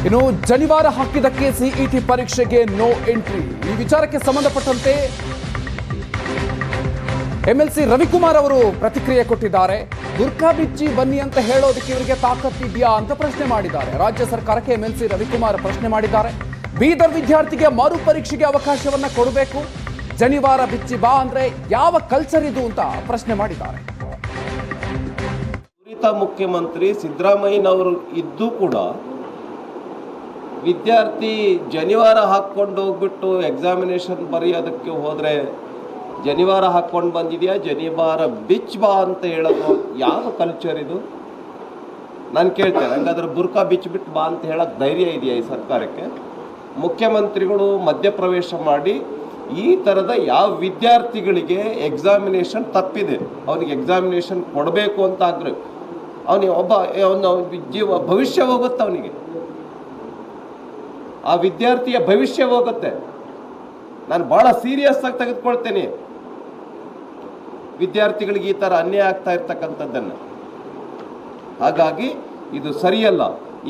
ಇನ್ನು ಜನಿವಾರ ಹಾಕಿದ್ದಕ್ಕೆ ಸಿಇಟಿ ಪರೀಕ್ಷೆಗೆ ನೋ ಎಂಟ್ರಿ. ಈ ವಿಚಾರಕ್ಕೆ ಸಂಬಂಧಪಟ್ಟಂತೆ ಎಂಎಲ್ಸಿ ರವಿಕುಮಾರ್ ಅವರು ಪ್ರತಿಕ್ರಿಯೆ ಕೊಟ್ಟಿದ್ದಾರೆ. ಬುರ್ಖಾ ಬಿಚ್ಚಿ ಬನ್ನಿ ಅಂತ ಹೇಳೋದಕ್ಕೆ ಇವರಿಗೆ ತಾಕತ್ತಿದೆಯಾ ಅಂತ ಪ್ರಶ್ನೆ ಮಾಡಿದ್ದಾರೆ. ರಾಜ್ಯ ಸರ್ಕಾರಕ್ಕೆ ಎಂಎಲ್ಸಿ ರವಿಕುಮಾರ್ ಪ್ರಶ್ನೆ ಮಾಡಿದ್ದಾರೆ. ಬೀದರ್ ವಿದ್ಯಾರ್ಥಿಗೆ ಮರು ಪರೀಕ್ಷೆಗೆ ಅವಕಾಶವನ್ನ ಕೊಡಬೇಕು, ಜನಿವಾರ ಬಿಚ್ಚಿ ಬಾ ಅಂದ್ರೆ ಯಾವ ಕಲ್ಚರ್ ಇದು ಅಂತ ಪ್ರಶ್ನೆ ಮಾಡಿದ್ದಾರೆ. ಮುಖ್ಯಮಂತ್ರಿ ಸಿದ್ದರಾಮಯ್ಯನವರು ಇದ್ದು ಕೂಡ ವಿದ್ಯಾರ್ಥಿ ಜನಿವಾರ ಹಾಕ್ಕೊಂಡು ಹೋಗ್ಬಿಟ್ಟು ಎಕ್ಸಾಮಿನೇಷನ್ ಬರೆಯೋದಕ್ಕೆ ಹೋದರೆ ಜನಿವಾರ ಹಾಕ್ಕೊಂಡು ಬಂದಿದೆಯಾ, ಜನಿವಾರ ಬಿಚ್ ಬಾ ಅಂತ ಹೇಳೋದು ಯಾವ ಕಲ್ಚರ್ ಇದು? ನಾನು ಕೇಳ್ತೇನೆ, ಹಂಗಾದ್ರೆ ಬುರ್ಕಾ ಬಿಚ್ಚಿಬಿಟ್ಟು ಬಾ ಅಂತ ಹೇಳೋಕ್ಕೆ ಧೈರ್ಯ ಇದೆಯಾ ಈ ಸರ್ಕಾರಕ್ಕೆ? ಮುಖ್ಯಮಂತ್ರಿಗಳು ಮಧ್ಯಪ್ರವೇಶ ಮಾಡಿ ಈ ಥರದ ಯಾವ ವಿದ್ಯಾರ್ಥಿಗಳಿಗೆ ಎಕ್ಸಾಮಿನೇಷನ್ ತಪ್ಪಿದೆ ಅವನಿಗೆ ಎಕ್ಸಾಮಿನೇಷನ್ ಕೊಡಬೇಕು ಅಂತ ಆಗ್ರೆ ಅವನಿಗೆ ಜೀವ ಭವಿಷ್ಯ ಹೋಗುತ್ತೆ, ಅವನಿಗೆ ಆ ವಿದ್ಯಾರ್ಥಿಯ ಭವಿಷ್ಯ ಹೋಗುತ್ತೆ. ನಾನು ಭಾಳ ಸೀರಿಯಸ್ ಆಗಿ ತೆಗೆದುಕೊಳ್ತೇನೆ ವಿದ್ಯಾರ್ಥಿಗಳಿಗೆ ಈ ಥರ ಅನ್ಯಾಯ ಆಗ್ತಾ ಇರ್ತಕ್ಕಂಥದ್ದನ್ನು. ಹಾಗಾಗಿ ಇದು ಸರಿಯಲ್ಲ.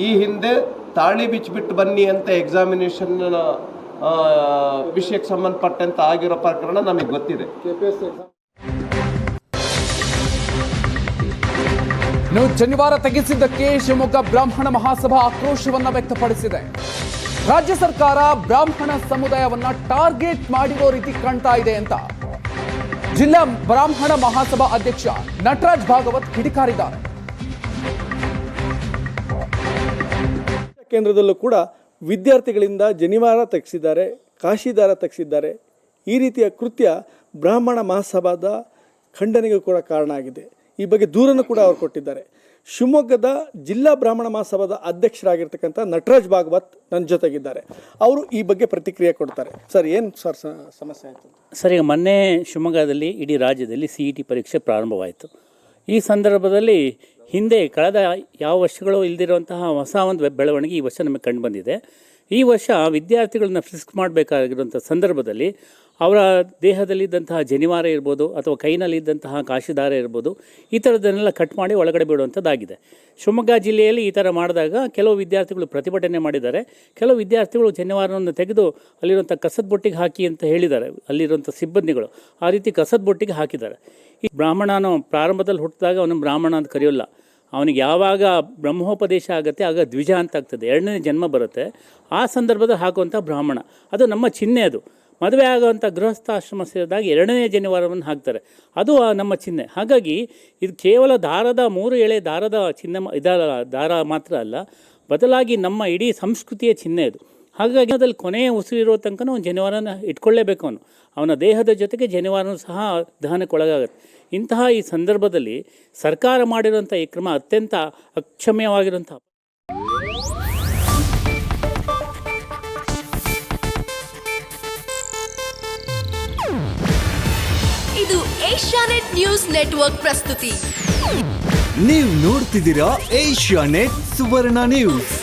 ಈ ಹಿಂದೆ ತಾಳಿ ಬಿಚ್ಚಿಬಿಟ್ಟು ಬನ್ನಿ ಅಂತ ಎಕ್ಸಾಮಿನೇಷನ್ ವಿಷಯಕ್ಕೆ ಸಂಬಂಧಪಟ್ಟಂತೆ ಆಗಿರೋ ಪ್ರಕರಣ ನಮಗೆ ಗೊತ್ತಿದೆ. ಜನಿವಾರ ತೆಗೆಸಿದ್ದಕ್ಕೆ ಶಿವಮೊಗ್ಗ ಬ್ರಾಹ್ಮಣ ಮಹಾಸಭಾ ಆಕ್ರೋಶವನ್ನ ವ್ಯಕ್ತಪಡಿಸಿದೆ. ರಾಜ್ಯ ಸರ್ಕಾರ ಬ್ರಾಹ್ಮಣ ಸಮುದಾಯವನ್ನ ಟಾರ್ಗೆಟ್ ಮಾಡಿರೋ ರೀತಿ ಕಾಣ್ತಾ ಇದೆ ಅಂತ ಜಿಲ್ಲಾ ಬ್ರಾಹ್ಮಣ ಮಹಾಸಭಾ ಅಧ್ಯಕ್ಷ ನಟರಾಜ್ ಭಾಗವತ್ ಕಿಡಿಕಾರಿದ್ದಾರೆ. ಕೇಂದ್ರದಲ್ಲೂ ಕೂಡ ವಿದ್ಯಾರ್ಥಿಗಳಿಂದ ಜನಿವಾರ ತೆಗೆಸಿದ್ದಾರೆ, ಕಾಶಿದಾರ ತೆಗೆಸಿದ್ದಾರೆ. ಈ ರೀತಿಯ ಕೃತ್ಯ ಬ್ರಾಹ್ಮಣ ಮಹಾಸಭಾದ ಖಂಡನೆಗೂ ಕೂಡ ಕಾರಣ ಆಗಿದೆ. ಈ ಬಗ್ಗೆ ದೂರನ್ನು ಕೂಡ ಅವರು ಕೊಟ್ಟಿದ್ದಾರೆ. ಶಿವಮೊಗ್ಗದ ಜಿಲ್ಲಾ ಬ್ರಾಹ್ಮಣ ಮಹಾಸಭಾದ ಅಧ್ಯಕ್ಷರಾಗಿರ್ತಕ್ಕಂಥ ನಟರಾಜ್ ಭಾಗವತ್ ನನ್ನ ಜೊತೆಗಿದ್ದಾರೆ. ಅವರು ಈ ಬಗ್ಗೆ ಪ್ರತಿಕ್ರಿಯೆ ಕೊಡ್ತಾರೆ. ಸರ್, ಏನು ಸರ್ ಸಮಸ್ಯೆ ಆಯಿತು? ಸರ್, ಈಗ ಮೊನ್ನೆ ಶಿವಮೊಗ್ಗದಲ್ಲಿ ಇಡೀ ರಾಜ್ಯದಲ್ಲಿ CET ಪರೀಕ್ಷೆ ಪ್ರಾರಂಭವಾಯಿತು. ಈ ಸಂದರ್ಭದಲ್ಲಿ ಹಿಂದೆ ಕಳೆದ ಯಾವ ವರ್ಷಗಳು ಇಲ್ಲದಿರುವಂತಹ ಹೊಸ ಒಂದು ಬೆಳವಣಿಗೆ ಈ ವರ್ಷ ನಮಗೆ ಕಂಡು ಬಂದಿದೆ. ಈ ವರ್ಷ ವಿದ್ಯಾರ್ಥಿಗಳನ್ನ ಫ್ರಿಸ್ಕ್ ಮಾಡಬೇಕಾಗಿರುವಂಥ ಸಂದರ್ಭದಲ್ಲಿ ಅವರ ದೇಹದಲ್ಲಿದ್ದಂತಹ ಜನಿವಾರ ಇರ್ಬೋದು ಅಥವಾ ಕೈನಲ್ಲಿದ್ದಂತಹ ಕಾಶಿದಾರ ಇರ್ಬೋದು, ಈ ಥರದನ್ನೆಲ್ಲ ಕಟ್ ಮಾಡಿ ಒಳಗಡೆ ಬಿಡುವಂಥದ್ದಾಗಿದೆ. ಶಿವಮೊಗ್ಗ ಜಿಲ್ಲೆಯಲ್ಲಿ ಈ ಥರ ಮಾಡಿದಾಗ ಕೆಲವು ವಿದ್ಯಾರ್ಥಿಗಳು ಪ್ರತಿಭಟನೆ ಮಾಡಿದ್ದಾರೆ. ಕೆಲವು ವಿದ್ಯಾರ್ಥಿಗಳು ಜನಿವಾರವನ್ನು ತೆಗೆದು ಅಲ್ಲಿರುವಂಥ ಕಸದ ಬೊಟ್ಟಿಗೆ ಹಾಕಿ ಅಂತ ಹೇಳಿದ್ದಾರೆ ಅಲ್ಲಿರುವಂಥ ಸಿಬ್ಬಂದಿಗಳು. ಆ ರೀತಿ ಕಸದ ಬೊಟ್ಟಿಗೆ ಹಾಕಿದ್ದಾರೆ. ಈ ಬ್ರಾಹ್ಮಣನು ಪ್ರಾರಂಭದಲ್ಲಿ ಹುಟ್ಟಿದಾಗ ಅವನು ಬ್ರಾಹ್ಮಣ ಅಂತ ಕರೆಯೋಲ್ಲ. ಅವನಿಗೆ ಯಾವಾಗ ಬ್ರಹ್ಮೋಪದೇಶ ಆಗುತ್ತೆ ಆಗ ದ್ವಿಜ ಅಂತ ಆಗ್ತದೆ, ಎರಡನೇ ಜನ್ಮ ಬರುತ್ತೆ. ಆ ಸಂದರ್ಭದಲ್ಲಿ ಹಾಕುವಂಥ ಬ್ರಾಹ್ಮಣ ಅದು ನಮ್ಮ ಚಿಹ್ನೆ. ಅದು ಮದುವೆ ಆಗುವಂಥ ಗೃಹಸ್ಥಾಶ್ರಮ ಸೇರಿದಾಗ ಎರಡನೇ ಜನಿವಾರವನ್ನು ಹಾಕ್ತಾರೆ, ಅದು ನಮ್ಮ ಚಿಹ್ನೆ. ಹಾಗಾಗಿ ಇದು ಕೇವಲ ದಾರದ 3 ಎಳೆ ದಾರದ ಚಿಹ್ನೆ ದಾರ ಮಾತ್ರ ಅಲ್ಲ, ಬದಲಾಗಿ ನಮ್ಮ ಇಡೀ ಸಂಸ್ಕೃತಿಯ ಚಿಹ್ನೆ ಇದು. ಹಾಗಾಗಿ ಅದಲ್ಲಿ ಕೊನೆಯ ಉಸಿರಿರೋ ತನಕ ಅವನು ಜನಿವಾರನ ಇಟ್ಕೊಳ್ಳೇಬೇಕು. ಅವನ ದೇಹದ ಜೊತೆಗೆ ಜನಿವಾರನೂ ಸಹ ದಹನಕ್ಕೊಳಗಾಗುತ್ತೆ. ಇಂತಹ ಈ ಸಂದರ್ಭದಲ್ಲಿ ಸರ್ಕಾರ ಮಾಡಿರುವಂಥ ಈ ಕ್ರಮ ಅತ್ಯಂತ ಅಕ್ಷಮ್ಯವಾಗಿರುವಂಥ. ಇದು ಏಷ್ಯಾನೆಟ್ ನ್ಯೂಸ್ ನೆಟ್ವರ್ಕ್ ಪ್ರಸ್ತುತಿ. ನೀವು ನೋಡ್ತಿದ್ದೀರಾ ಏಷ್ಯಾನೆಟ್ ಸುವರ್ಣ ನ್ಯೂಸ್.